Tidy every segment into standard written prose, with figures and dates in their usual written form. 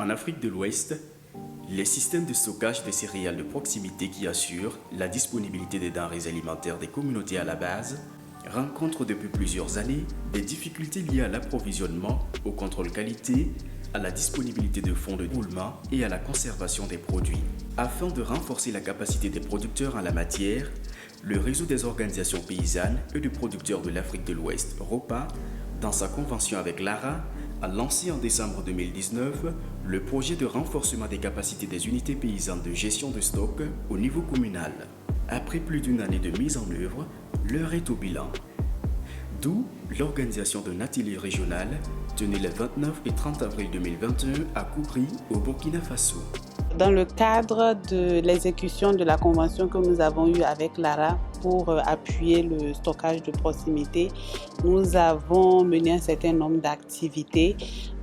En Afrique de l'Ouest, les systèmes de stockage des céréales de proximité qui assurent la disponibilité des denrées alimentaires des communautés à la base rencontrent depuis plusieurs années des difficultés liées à l'approvisionnement, au contrôle qualité, à la disponibilité de fonds de roulement et à la conservation des produits. Afin de renforcer la capacité des producteurs en la matière, le réseau des organisations paysannes et de producteurs de l'Afrique de l'Ouest, ROPA, dans sa convention avec l'ARA, a lancé en décembre 2019 le projet de renforcement des capacités des unités paysannes de gestion de stock au niveau communal. Après plus d'une année de mise en œuvre, l'heure est au bilan. D'où l'organisation d'un atelier régional tenu les 29 et 30 avril 2021 à Koubri, au Burkina Faso. Dans le cadre de l'exécution de la convention que nous avons eue avec l'ARA pour appuyer le stockage de proximité, nous avons mené un certain nombre d'activités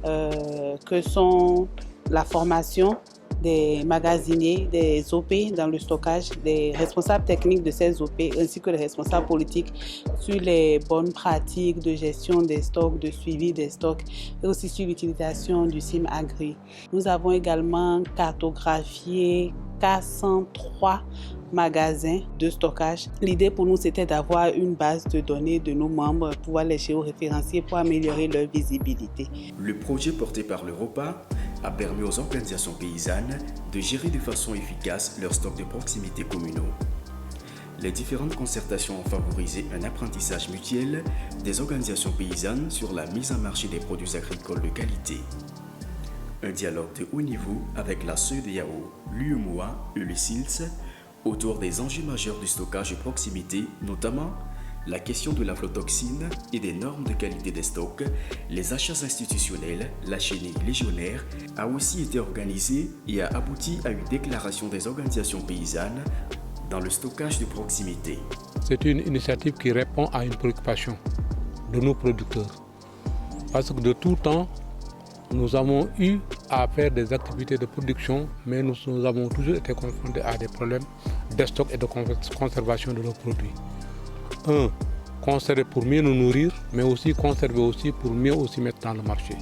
que sont la formation des magasiniers, des OP dans le stockage, des responsables techniques de ces OP ainsi que les responsables politiques sur les bonnes pratiques de gestion des stocks, de suivi des stocks et aussi sur l'utilisation du SIM Agri. Nous avons également cartographié 403 magasins de stockage. L'idée pour nous, c'était d'avoir une base de données de nos membres, pouvoir les géoréférencier pour améliorer leur visibilité. Le projet porté par le ROPA a permis aux organisations paysannes de gérer de façon efficace leurs stocks de proximité communaux. Les différentes concertations ont favorisé un apprentissage mutuel des organisations paysannes sur la mise en marché des produits agricoles de qualité. Un dialogue de haut niveau avec la CEDEAO, l'UEMOA et le SILS autour des enjeux majeurs du stockage de proximité, notamment la question de l'aflatoxine et des normes de qualité des stocks, les achats institutionnels, la chenille légionnaire, a aussi été organisé et a abouti à une déclaration des organisations paysannes dans le stockage de proximité. C'est une initiative qui répond à une préoccupation de nos producteurs. Parce que de tout temps, nous avons eu à faire des activités de production, mais nous avons toujours été confrontés à des problèmes de stock et de conservation de nos produits. Conserver pour mieux nous nourrir, mais aussi conserver aussi pour mieux aussi mettre dans le marché.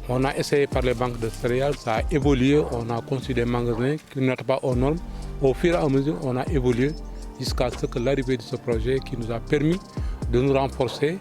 On a essayé par les banques de céréales, ça a évolué, on a conçu des magasins qui n'étaient pas aux normes. Au fur et à mesure, on a évolué jusqu'à ce que l'arrivée de ce projet qui nous a permis de nous renforcer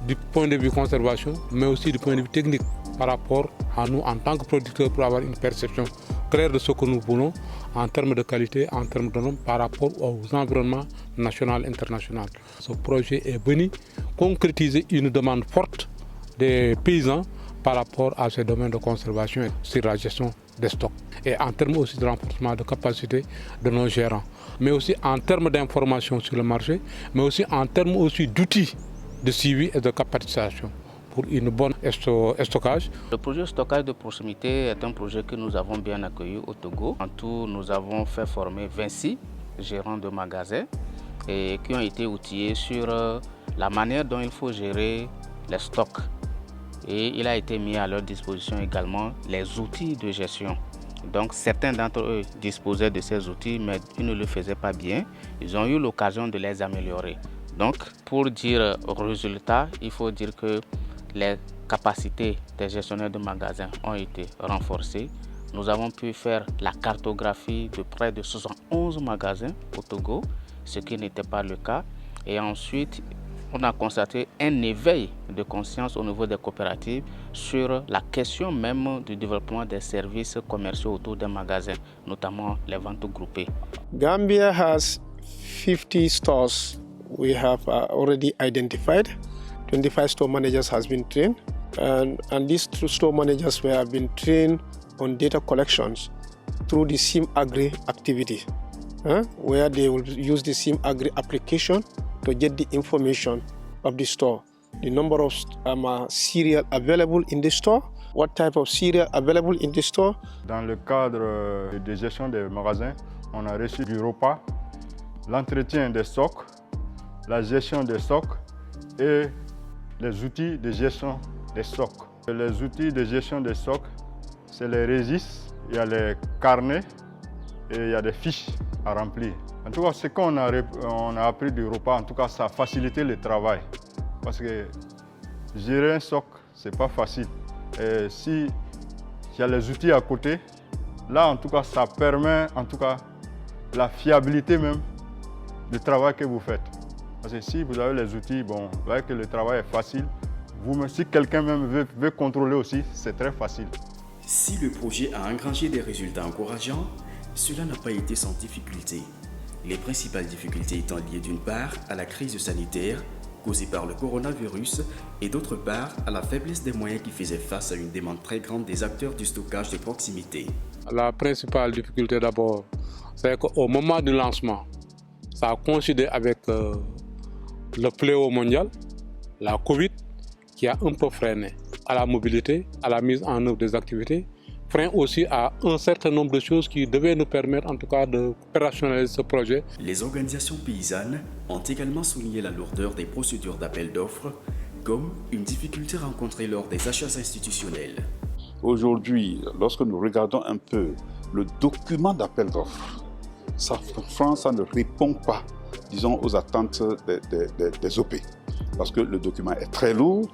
du point de vue conservation, mais aussi du point de vue technique par rapport à nous en tant que producteurs pour avoir une perception claire de ce que nous voulons en termes de qualité, en termes de normes par rapport aux environnements national et international. Ce projet est venu concrétiser une demande forte des paysans par rapport à ces domaines de conservation et sur la gestion des stocks. Et en termes aussi de renforcement de capacité de nos gérants, mais aussi en termes d'information sur le marché, mais aussi en termes aussi d'outils de suivi et de capacitation pour une bonne stockage. Le projet stockage de proximité est un projet que nous avons bien accueilli au Togo. En tout, nous avons fait former 26 gérants de magasins et qui ont été outillés sur la manière dont il faut gérer les stocks. Et il a été mis à leur disposition également les outils de gestion. Donc certains d'entre eux disposaient de ces outils, mais ils ne le faisaient pas bien. Ils ont eu l'occasion de les améliorer. Donc pour dire résultat, il faut dire que les capacités des gestionnaires de magasins ont été renforcées. Nous avons pu faire la cartographie de près de 71 magasins au Togo, ce qui n'était pas le cas. Et ensuite, on a constaté un éveil de conscience au niveau des coopératives sur la question même du développement des services commerciaux autour des magasins, notamment les ventes groupées. Gambia has 50 stores we have already identified. 25 store managers has been trained, and these store managers have been trained on data collections through the SIM Agri activity, where they will use the SIM Agri application to get the information of the store, the number of cereal available in the store, what type of cereal available in the store. Dans le cadre de gestion des magasins, on a reçu du repas, l'entretien des stocks, la gestion des stocks et les outils de gestion des stocks. Les outils de gestion des stocks, c'est les registres, il y a les carnets et il y a des fiches à remplir. En tout cas, ce qu'on a appris du repas, en tout cas, ça a facilité le travail. Parce que gérer un stock, ce n'est pas facile. Et si il y a les outils à côté. Là, en tout cas, ça permet la fiabilité même du travail que vous faites. Parce que si vous avez les outils, bon, vous voyez que le travail est facile. Si quelqu'un même veut contrôler aussi, c'est très facile. Si le projet a engrangé des résultats encourageants, cela n'a pas été sans difficulté. Les principales difficultés étant liées d'une part à la crise sanitaire causée par le coronavirus et d'autre part à la faiblesse des moyens qui faisaient face à une demande très grande des acteurs du stockage de proximité. La principale difficulté d'abord, c'est qu'au moment du lancement, ça a coïncidé avec le fléau mondial, la Covid, qui a un peu freiné à la mobilité, à la mise en œuvre des activités, freine aussi à un certain nombre de choses qui devaient nous permettre en tout cas d'opérationnaliser ce projet. Les organisations paysannes ont également souligné la lourdeur des procédures d'appel d'offres comme une difficulté rencontrée lors des achats institutionnels. Aujourd'hui, lorsque nous regardons un peu le document d'appel d'offres, ça ne répond pas, disons, aux attentes des OP. Parce que le document est très lourd.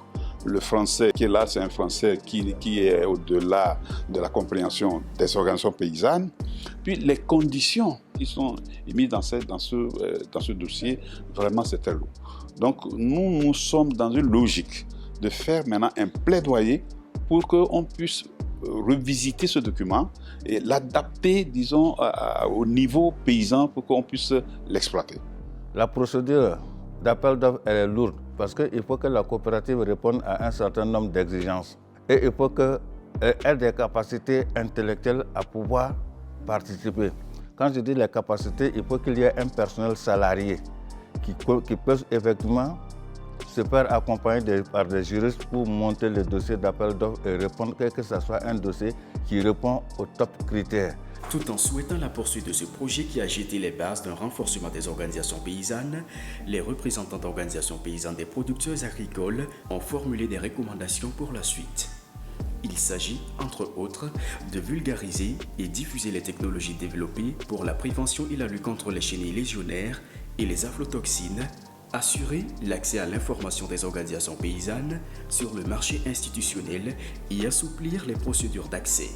Le français qui est là, c'est un français qui est au-delà de la compréhension des organisations paysannes. Puis les conditions qui sont mises dans ce dossier, vraiment c'est très lourd. Donc nous sommes dans une logique de faire maintenant un plaidoyer pour qu'on puisse revisiter ce document et l'adapter, disons, au niveau paysan pour qu'on puisse l'exploiter. La procédure d'appel d'offres est lourde parce qu'il faut que la coopérative réponde à un certain nombre d'exigences et il faut qu'elle ait des capacités intellectuelles à pouvoir participer. Quand je dis les capacités, il faut qu'il y ait un personnel salarié qui peut effectivement se faire accompagner par des juristes pour monter le dossier d'appel d'offres et répondre que ce soit un dossier qui répond aux top critères. Tout en souhaitant la poursuite de ce projet qui a jeté les bases d'un renforcement des organisations paysannes, les représentants d'organisations paysannes des producteurs agricoles ont formulé des recommandations pour la suite. Il s'agit, entre autres, de vulgariser et diffuser les technologies développées pour la prévention et la lutte contre les chenilles légionnaires et les aflatoxines, assurer l'accès à l'information des organisations paysannes sur le marché institutionnel et assouplir les procédures d'accès.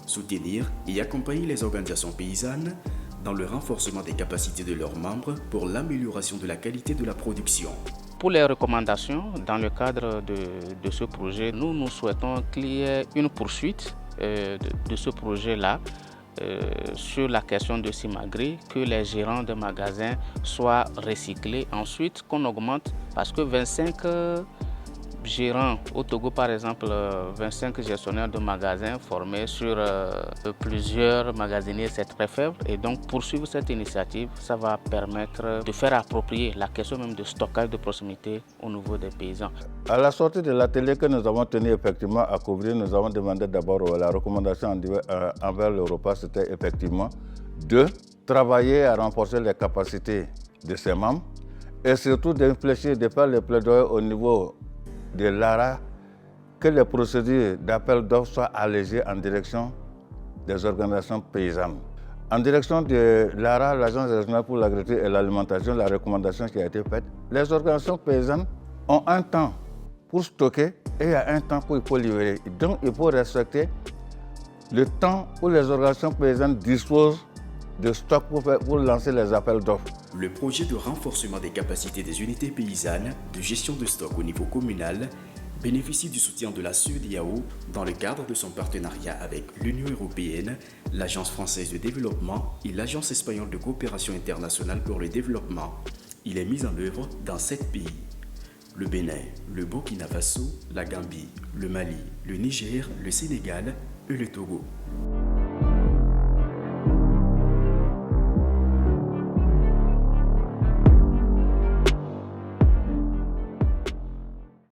Soutenir et accompagner les organisations paysannes dans le renforcement des capacités de leurs membres pour l'amélioration de la qualité de la production. Pour les recommandations, dans le cadre de ce projet, nous souhaitons qu'il y ait une poursuite de ce projet-là sur la question de Simagrée, que les gérants de magasins soient recyclés. Ensuite, qu'on augmente, parce que 25 gérants au Togo, par exemple, 25 gestionnaires de magasins formés sur plusieurs magasiniers, c'est très faible. Et donc, poursuivre cette initiative, ça va permettre de faire approprier la question même de stockage de proximité au niveau des paysans. À la sortie de l'atelier que nous avons tenu effectivement à couvrir, nous avons demandé d'abord la recommandation envers l'Europa, c'était effectivement de travailler à renforcer les capacités de ses membres et surtout d'infléchir, de faire le plaidoyer au niveau de l'ARA, que les procédures d'appel d'offres soient allégées en direction des organisations paysannes. En direction de l'ARA, l'Agence régionale pour l'agriculture et l'alimentation, la recommandation qui a été faite, les organisations paysannes ont un temps pour stocker et il y a un temps où il faut livrer. Donc il faut respecter le temps où les organisations paysannes disposent de stock pour lancer les appels d'offres. Le projet de renforcement des capacités des unités paysannes de gestion de stock au niveau communal bénéficie du soutien de la CEDEAO dans le cadre de son partenariat avec l'Union européenne, l'Agence française de développement et l'Agence espagnole de coopération internationale pour le développement. Il est mis en œuvre dans 7 pays: le Bénin, le Burkina Faso, la Gambie, le Mali, le Niger, le Sénégal et le Togo.